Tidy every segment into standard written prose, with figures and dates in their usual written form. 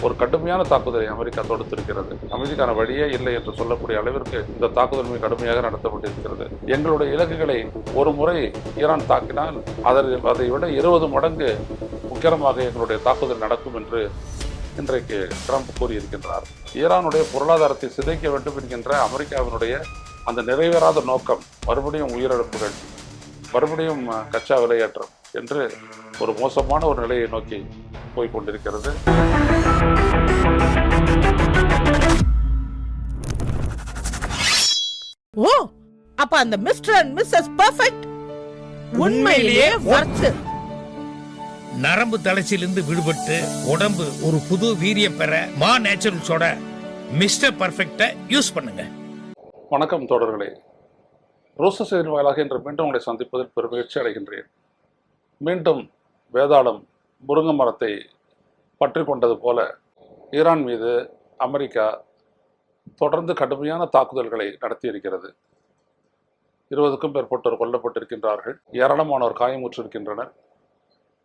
ஒரு கடுமையான தாக்குதலை அமெரிக்கா தொடுத்திருக்கிறது. அமைதிக்கான வழியே இல்லை என்று சொல்லக்கூடிய அளவிற்கு இந்த தாக்குதல் மிக கடுமையாக நடத்தப்பட்டிருக்கிறது. எங்களுடைய இலக்குகளை ஒரு முறை ஈரான் தாக்கினால் அதை விட 20 மடங்கு உக்கிரமாக எங்களுடைய தாக்குதல் நடக்கும் என்று இன்றைக்கு ட்ரம்ப் கூறியிருக்கின்றார். ஈரானுடைய பொருளாதாரத்தை சிதைக்க வேண்டும் என்கின்ற அமெரிக்காவினுடைய அந்த நிறைவேறாத நோக்கம் மறுபடியும் உயிரிழப்புகள், மறுபடியும் கச்சா விலையேற்றம் என்று ஒரு மோசமான ஒரு நிலையை நோக்கி போய்கொண்டிருக்கிறது. ஓ, அப்ப அந்த மிஸ்டர் அண்ட் மிஸ்ஸஸ் பெர்ஃபெக்ட் உண்மையிலேயே வர்த்து. நரம்பு தளர்ச்சியிலிருந்து விடுபட்டு உடம்பு ஒரு புது வீரியம் பெற மா நேச்சுரல்ஸோட மிஸ்டர் பர்ஃபெக்ட யூஸ் பண்ணுங்க. வணக்கம் தோழர்களே, ரோச செய்தி வாயிலாக இன்று மீண்டும் உங்களை சந்திப்பதில் பெருமகிழ்ச்சி அடைகின்றேன். மீண்டும் வேதாளம் முருங்கை மரத்தை பற்றி கொண்டது போல ஈரான் மீது அமெரிக்கா தொடர்ந்து கடுமையான தாக்குதல்களை நடத்தியிருக்கிறது. 20க்கும் மேற்பட்டோர் கொல்லப்பட்டிருக்கின்றார்கள், ஏராளமானோர் காயமுற்றிருக்கின்றனர்.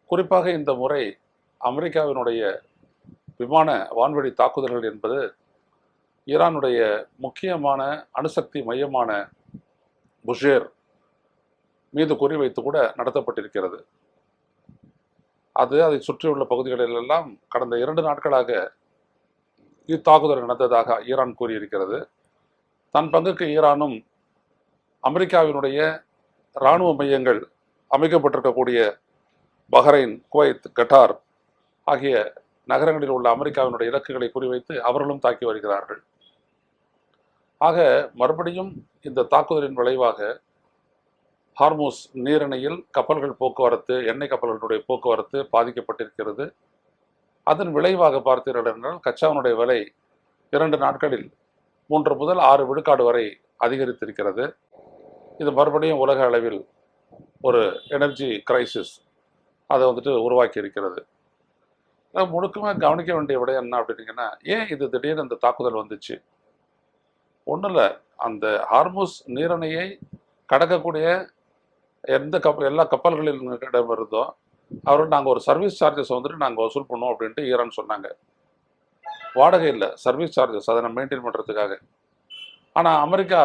குறிப்பாக இந்த முறை அமெரிக்காவினுடைய விமான வான்வெளி தாக்குதல்கள் என்பது ஈரானுடைய முக்கியமான அணுசக்தி மையமான புஷேர் மீது குறிவைத்து கூட நடத்தப்பட்டிருக்கிறது. அதை சுற்றியுள்ள பகுதிகளிலெல்லாம் கடந்த 2 நாட்களாக இத்தாக்குதல் நடந்ததாக ஈரான் கூறியிருக்கிறது. தன் பங்குக்கு ஈரானும் அமெரிக்காவினுடைய இராணுவ மையங்கள் அமைக்கப்பட்டிருக்கக்கூடிய பஹ்ரைன், குவைத், கட்டார் ஆகிய நகரங்களில் உள்ள அமெரிக்காவினுடைய இலக்குகளை குறிவைத்து அவர்களும் தாக்கி வருகிறார்கள். ஆக மறுபடியும் இந்த தாக்குதலின் விளைவாக ஹார்மூஸ் நீரிணையில் கப்பல்கள் போக்குவரத்து, எண்ணெய் கப்பல்களுடைய போக்குவரத்து பாதிக்கப்பட்டிருக்கிறது. அதன் விளைவாக பார்த்தீர்கள் என்றால் கச்சாவினுடைய விலை 2 நாட்களில் 3 முதல் 6 விழுக்காடு வரை அதிகரித்திருக்கிறது. இது மறுபடியும் உலக அளவில் ஒரு எனர்ஜி கிரைசிஸ் அதை உருவாக்கி இருக்கிறது. முழுக்கமாக கவனிக்க வேண்டிய விட என்ன அப்படின்னீங்கன்னா, ஏன் இது திடீர்னு இந்த தாக்குதல் வந்துச்சு? ஒன்றும் இல்லை, அந்த ஹார்மூஸ் நீரிணையை கடக்கக்கூடிய எல்லா கப்பல்களிடம் இருந்தோம் அவர்கள் நாங்கள் ஒரு சர்வீஸ் சார்ஜஸ் நாங்கள் வசூல் பண்ணுவோம் அப்படின்ட்டு ஈரான் சொன்னாங்க. வாடகை இல்லை, சர்வீஸ் சார்ஜஸ், அதை நம்ம மெயின்டைன் பண்ணுறதுக்காக. ஆனால் அமெரிக்கா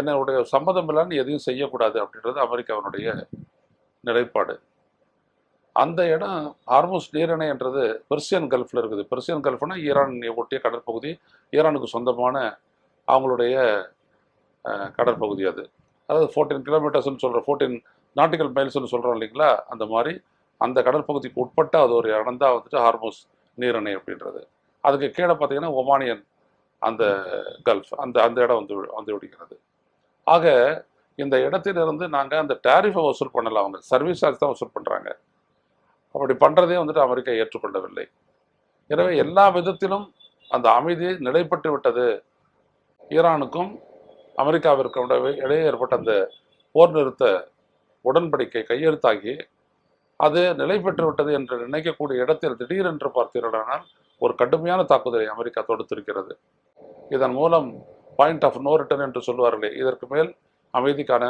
என்னுடைய சம்மதம் இல்லைன்னு எதையும் செய்யக்கூடாது அப்படின்றது அமெரிக்காவினுடைய நிலைப்பாடு. அந்த இடம் ஹார்மூஸ் நீரிணை என்றது பெர்சியன் கல்ஃபில் இருக்குது. பெர்சியன் கல்ஃப்னா ஈரான் ஒட்டிய கடற்பகுதி, ஈரானுக்கு சொந்தமான அவங்களுடைய கடற்பகுதி. அதாவது 14 கிலோமீட்டர்ஸ்ன்னு சொல்கிற 14 நாட்டிக்கல் மைல்ஸ்ன்னு சொல்கிறோம் இல்லைங்களா, அந்த மாதிரி அந்த கடற்பகுதிக்கு உட்பட்ட அது ஒரு இடம் தான் ஹார்மூஸ் நீரிணை அப்படின்றது. அதுக்கு கீழே பார்த்தீங்கன்னா ஒமானியன் அந்த கல்ஃப், அந்த இடம் வந்து விடுகிறது. ஆக இந்த இடத்திலிருந்து நாங்கள் அந்த டேரிஃபை வசூல் பண்ணல, அவங்க சர்வீஸ் சார்ஜ் தான் வசூல் பண்ணுறாங்க. அப்படி பண்ணுறதே அமெரிக்கா ஏற்றுக்கொள்ளவில்லை. எனவே எல்லா விதத்திலும் அந்த அமைதி நிலைப்பட்டு விட்டது. ஈரானுக்கும் அமெரிக்காவிற்கும் இடையே ஏற்பட்ட அந்த போர் நிறுத்த உடன்படிக்கை கையெழுத்தாகி அது நிலை பெற்று விட்டது என்று நினைக்கக்கூடிய இடத்தில் திடீரென்று பார்த்தீர்களானால் ஒரு கடுமையான தாக்குதலை அமெரிக்கா தொடுத்திருக்கிறது. இதன் மூலம் பாயிண்ட் ஆஃப் நோ ரிட்டர்ன் என்று சொல்வார்களே, இதற்கு மேல் அமைதிக்கான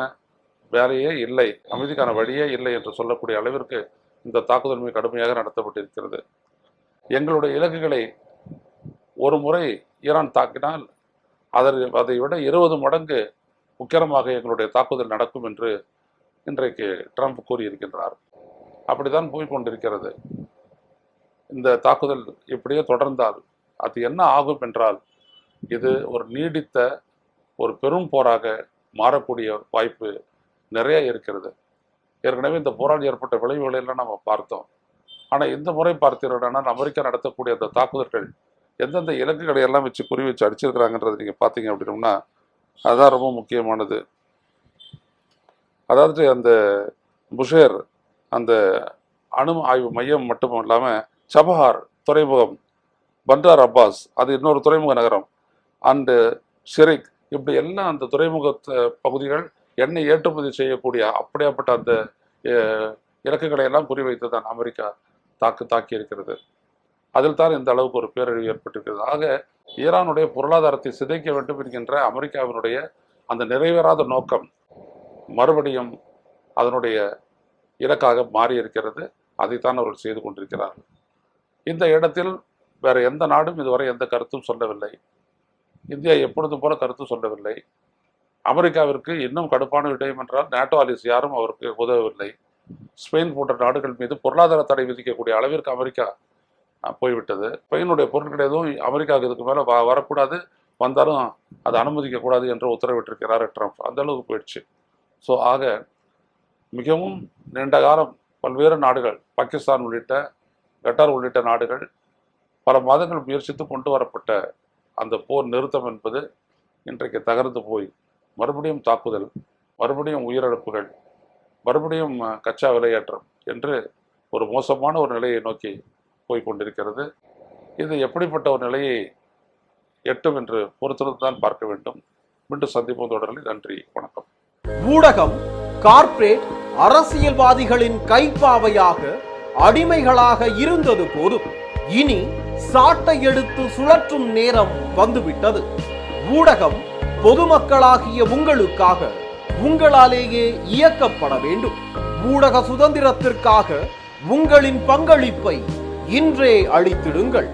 வேலையே இல்லை, அமைதிக்கான வழியே இல்லை என்று சொல்லக்கூடிய அளவிற்கு இந்த தாக்குதல் மிக கடுமையாக நடத்தப்பட்டிருக்கிறது. எங்களுடைய இலக்குகளை ஒரு முறை ஈரான் தாக்கினால் அதை விட 20 மடங்கு உக்கிரமாக எங்களுடைய தாக்குதல் நடக்கும் என்று இன்றைக்கு ட்ரம்ப் கூறியிருக்கின்றார். அப்படித்தான் போய்கொண்டிருக்கிறது. இந்த தாக்குதல் இப்படியே தொடர்ந்தால் அது என்ன ஆகும் என்றால் இது ஒரு நீடித்த ஒரு பெரும் போராக மாறக்கூடிய வாய்ப்பு நிறைய இருக்கிறது. ஏற்கனவே இந்த போரால் ஏற்பட்ட விளைவுகளை எல்லாம் நம்ம பார்த்தோம். ஆனால் இந்த முறை பார்த்தீங்கன்னா அமெரிக்கா நடத்தக்கூடிய அந்த தாக்குதல்கள் எந்தெந்த இலக்குகளை எல்லாம் வச்சு குறி வச்சு அடிச்சிருக்கிறாங்கன்றது நீங்கள் பார்த்தீங்க அப்படின்னோம்னா அதுதான் ரொம்ப முக்கியமானது. அதாவது அந்த புஷேர் அந்த அணு ஆய்வு மையம் மட்டும் இல்லாமல் சபஹார் துறைமுகம், பண்டார் அப்பாஸ் அது இன்னொரு துறைமுக நகரம், அண்டு ஷெரிக், இப்படி எல்லாம் அந்த துறைமுக பகுதிகள் எண்ணெய் ஏற்றுமதி செய்யக்கூடிய அப்படியாப்பட்ட அந்த இலக்குகளை எல்லாம் குறிவைத்து தான் அமெரிக்கா தாக்கி இருக்கிறது. அதில் தான் இந்த அளவுக்கு ஒரு பேரழிவு ஏற்பட்டிருக்கிறது. ஆக ஈரானுடைய பொருளாதாரத்தை சிதைக்க வேண்டும் என்கின்ற அமெரிக்காவினுடைய அந்த நிறைவேறாத நோக்கம் மறுபடியும் அதனுடைய இலக்காக மாறி இருக்கிறது. அதைத்தான் அவர்கள் செய்து கொண்டிருக்கிறார்கள். இந்த இடத்தில் வேற எந்த நாடும் இதுவரை எந்த கருத்தும் சொல்லவில்லை. இந்தியா எப்பொழுதும் போல கருத்து சொல்லவில்லை. அமெரிக்காவிற்கு இன்னும் கடுப்பான விடயம் என்றால் நேட்டோ அலிஸ் யாரும் அவருக்கு உதவவில்லை. ஸ்பெயின் போன்ற நாடுகள் மீது பொருளாதார தடை விதிக்கக்கூடிய அளவிற்கு அமெரிக்கா போய்விட்டது. ஸ்பெயினுடைய பொருட்கள் எதுவும் அமெரிக்காவுக்கு இதுக்கு மேலே வரக்கூடாது, வந்தாலும் அதை அனுமதிக்கக்கூடாது என்று உத்தரவிட்டிருக்கிறார் ட்ரம்ப். அந்த அளவுக்கு போயிடுச்சு. ஸோ ஆக மிகவும் நீண்ட காலம் பல்வேறு நாடுகள், பாகிஸ்தான் உள்ளிட்ட, கட்டார் உள்ளிட்ட நாடுகள் பல மாதங்கள் முயற்சித்து கொண்டு வரப்பட்ட அந்த போர் நிறுத்தம் என்பது இன்றைக்கு தகர்ந்து போய் மறுபடியும் தாக்குதல், மறுபடியும் உயிரிழப்புகள், மறுபடியும் கச்சா விலையேற்றம் என்று ஒரு மோசமான ஒரு நிலையை நோக்கி போய்கொண்டிருக்கிறது. இது எப்படிப்பட்ட ஒரு நிலையை எட்டும் என்று பொறுத்திருந்து தான் பார்க்க வேண்டும். மீண்டும் சந்திப்போம் தொடரில். நன்றி, வணக்கம். ஊடகம் கார்ப்பரேட் அரசியல்வாதிகளின் கைப்பாவையாக, அடிமைகளாக இருந்தது போதும். இனி சாட்டை எடுத்து சுழற்றும் நேரம் வந்துவிட்டது. ஊடகம் பொதுமக்களாகிய உங்களுக்காக, உங்களாலேயே இயக்கப்பட வேண்டும். ஊடக சுதந்திரத்திற்காக உங்களின் பங்களிப்பை இன்றே அளித்திடுங்கள்.